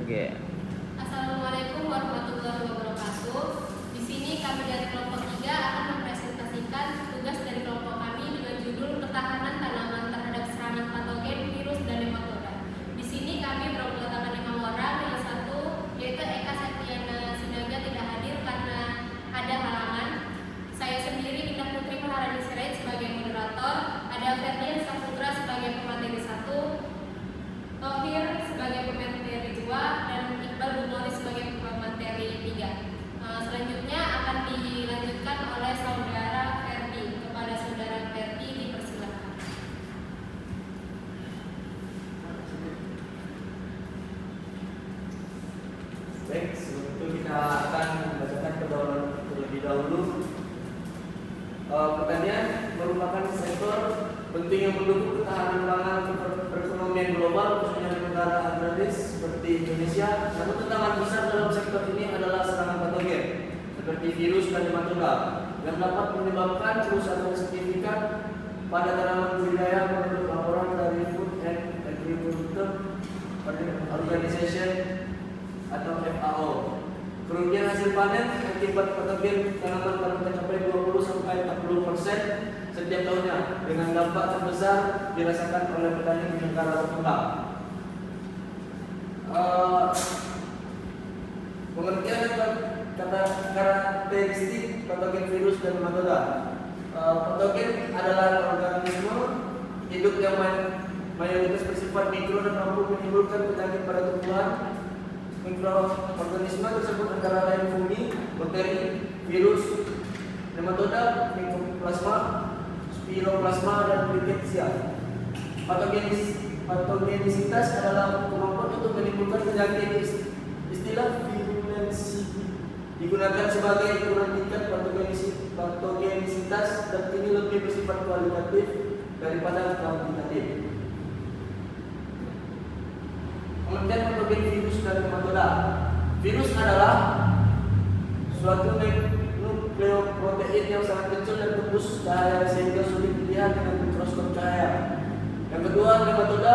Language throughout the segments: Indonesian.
Oke. Assalamualaikum warahmatullahi wabarakatuh. Di sini kami dari kelompok 3 akan mempresentasikan tugas dari kelompok kami dengan judul Ketahanan Tanaman Terhadap Serangan Patogen, Virus, dan Nematoda. Di sini kami beranggotakan 5 orang. Yang satu yaitu Eka Septiana Sinaga tidak hadir karena ada halangan. Saya sendiri Indah Putri Maharani Sirait sebagai moderator. Ada Ferdian Saputra sebagai pemateri 1, Tohir sebagai pemateri 2, dan Iqbal Bumori sebagai pemateri 3. Selanjutnya akan dilanjutkan oleh saudara Ferdi. Kepada saudara Ferdi dipersilakan. Baik, sebelum itu kita akan membacakan terlebih dahulu. Pertanian merupakan sektor penting yang mendukung ketahanan pangan perekonomian global, khususnya di negara agraris seperti Indonesia. Namun tantangan besar dalam sektor ini adalah serangan patogen seperti virus dan nematoda yang dapat menyebabkan kerusakan signifikan pada tanaman budidaya menurut laporan dari Food and Agriculture Organization atau FAO. Kerugian hasil panen akibat patogen tanaman dapat mencapai 20-40% setiap tahunnya, dengan dampak terbesar dirasakan oleh petani di negara berkembang. Pengertian kata karakteristik patogen virus dan nematoda. Patogen adalah organisme hidup yang mayoritas bersifat mikro dan mampu menimbulkan penyakit pada tumbuhan. Mikroorganisme tersebut antara lain fungi, bakteri, virus, nematoda, mycoplasma, spiroplasma, dan rickettsia. Patogenisitas adalah kemampuan untuk menimbulkan penyakit. Istilah virulensi digunakan sebagai ukuran tingkat patogenisitas, dan ini lebih bersifat kualitatif daripada kuantitatif. Pengertian patogen virus dan nematoda. Virus adalah suatu nukleoprotein yang sangat kecil dan tembus cahaya sehingga sulit dilihat dengan mikroskop cahaya. Yang kedua, nematoda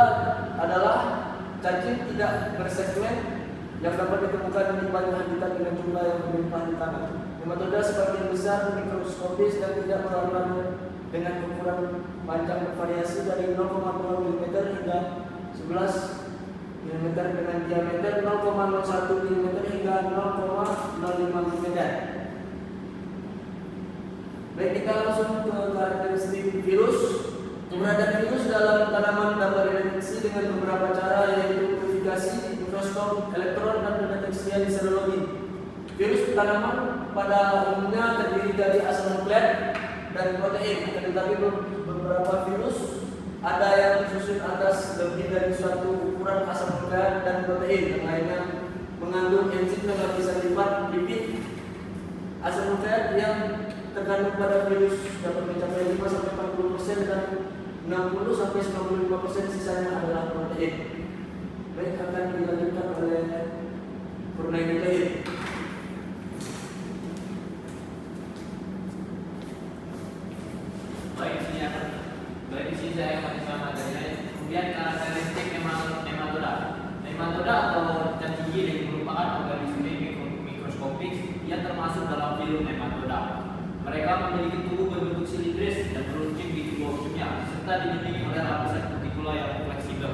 adalah cacing tidak bersegmen yang dapat ditemukan di banyak habitat dengan jumlah yang berlimpah di tanah. Nematoda sebagian besar mikroskopis dan tidak melarang dengan ukuran panjang bervariasi dari 0,2 mm hingga 11 mm dengan diameter 0,01 mm hingga 0,05 mm. Baik, kita langsung ke karakteristik virus. Keberadaan virus dalam tanaman dapat dideteksi dengan beberapa cara, yaitu purifikasi, mikroskop, elektron, dan pendeteksian serologi. Virus tanaman pada umumnya terdiri dari asam nukleat dan protein, tetapi beberapa virus ada yang disusun atas lebih dari suatu ukuran asam nukleat dan protein. Yang lainnya mengandung enzim yang bisa lipat lipid. Asam nukleat yang terkandung pada virus dapat mencapai 5-40% dan 60-95% sisanya adalah protein. Baik, akan dilanjutkan oleh Purnaini Tahir. Baik, di sini saya masih sama materinya. Kemudian karakteristik nematoda. Nematoda atau cacing giling merupakan organisme mikroskopis yang termasuk dalam filum nematoda. Mereka memiliki tubuh berbentuk silindris dan meruncing di tubuh ujungnya, serta dikelilingi oleh lapisan kutikula yang fleksibel.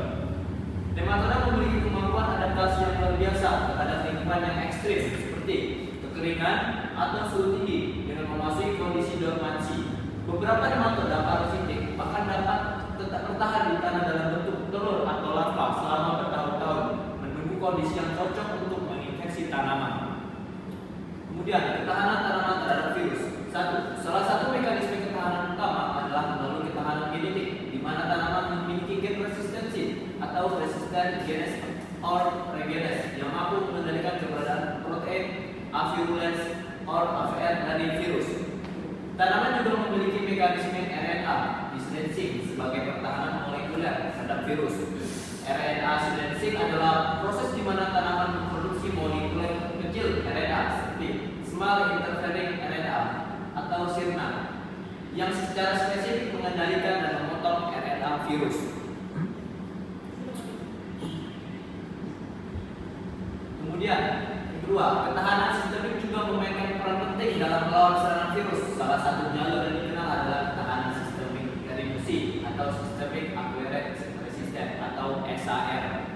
Nematoda memiliki kemampuan adaptasi yang luar biasa terhadap lingkungan yang ekstrim seperti kekeringan atau suhu tinggi dengan memasuki kondisi dormansi. Beberapa nematoda parasitik bahkan dapat tetap bertahan di tanah dalam bentuk telur atau larva selama bertahun-tahun, menunggu kondisi yang cocok untuk menginfeksi tanaman. Kemudian, ketahanan tanaman terhadap virus. Salah satu mekanisme ketahanan utama adalah melalui ketahanan genetik, di mana tanaman memiliki gen resistensi atau resistant genes or regenes yang mampu mengendalikan keberadaan protein avirulens or AVR dari virus. Tanaman juga memiliki mekanisme RNA silencing sebagai pertahanan molekuler terhadap virus. RNA silencing adalah proses di mana tanaman memproduksi molekul kecil RNA seperti small interfering RNA atau sirna yang secara spesifik mengendalikan dan memotong RNA virus. Kemudian, yang kedua, ketahanan sistemik juga memainkan peran penting dalam melawan serangan virus. Salah satu jalur yang dikenal adalah ketahanan sistemik reduksi atau systemic acquired resistance atau SAR.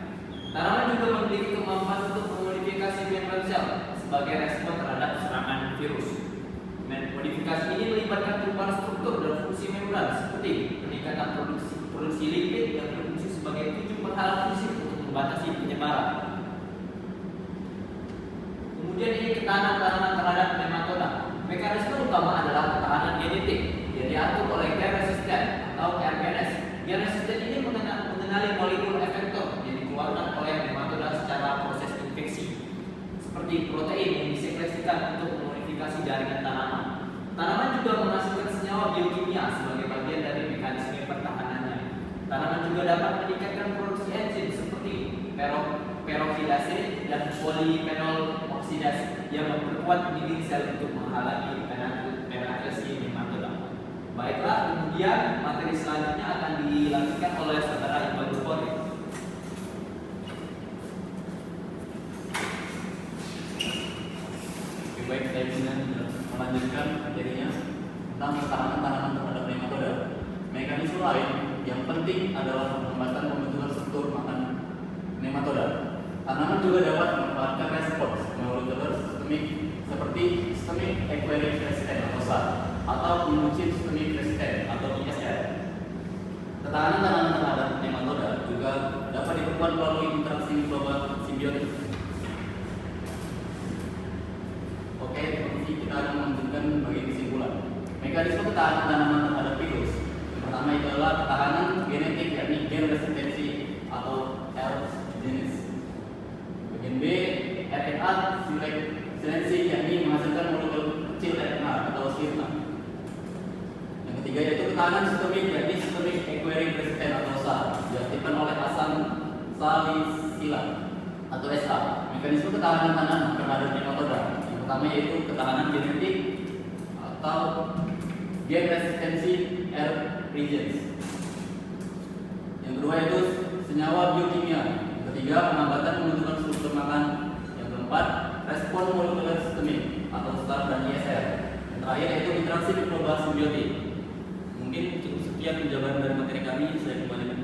Tanaman juga memiliki kemampuan untuk memodifikasi membran sel sebagai respon terhadap serangan virus. Modifikasi ini melibatkan perubahan struktur dan fungsi membran seperti peningkatan produksi lipid yang berfungsi sebagai tujuh penghalang fungsi untuk membatasi penyebaran. Kemudian ini ketahanan tanaman terhadap nematoda. Mekanisme utama adalah ketahanan genetik yang diatur oleh gen resisten atau RGNS. Gen resisten ini mengenali molekul efektor yang dikeluarkan oleh nematoda secara proses infeksi, seperti protein yang disekresikan untuk memodifikasi jaringan tanaman. Tanaman juga menghasilkan senyawa biokimia sebagai bagian dari mekanisme pertahanannya. Tanaman juga dapat meningkatkan produksi enzim seperti peroksidase dan polifenol oksidase yang memperkuat dinding sel untuk menghalangi penetrasi nematoda. Baiklah, kemudian materi selanjutnya akan dilanjutkan oleh saudara Iqbal Bukhari. Baik, saya ingin melanjutkan materinya tentang ketahanan tanaman terhadap nematoda. Mekanisme lain yang penting adalah penguatan pembentukan struktur makan nematoda. Tanaman juga dapat memanfaatkan respons molekuler sistemik seperti systemic acquired resistance atau SAR atau immune systemic resistance atau ISR. Ketahanan tanaman terhadap nematoda juga dapat diperkuat melalui interaksi mikroba simbiotik. Oke, kita akan melanjutkan bagian kesimpulan. Mekanisme ketahanan tanaman terhadap virus. Yang pertama itu adalah ketahanan genetik, yakni gen resistensi atau R-genes. Bagian B, RNA silensi, yakni menghasilkan molekul kecil RNA atau sirna. Yang ketiga yaitu ketahanan sistemik, yakni systemic acquired resistance atau SAR, diaktifkan oleh asam salisilat atau SA. Mekanisme ketahanan tanaman terhadap nematoda. Pertama yaitu ketahanan genetik atau gen resistensi R-regens. Yang kedua yaitu senyawa biokimia. Yang ketiga penambatan pembentukan struktur makan. Yang keempat respon molekuler sistemik atau SAR dan ISR. Yang terakhir yaitu interaksi mikroba simbiotik. Mungkin cukup sekian penjabaran dari materi kami. Saya kembali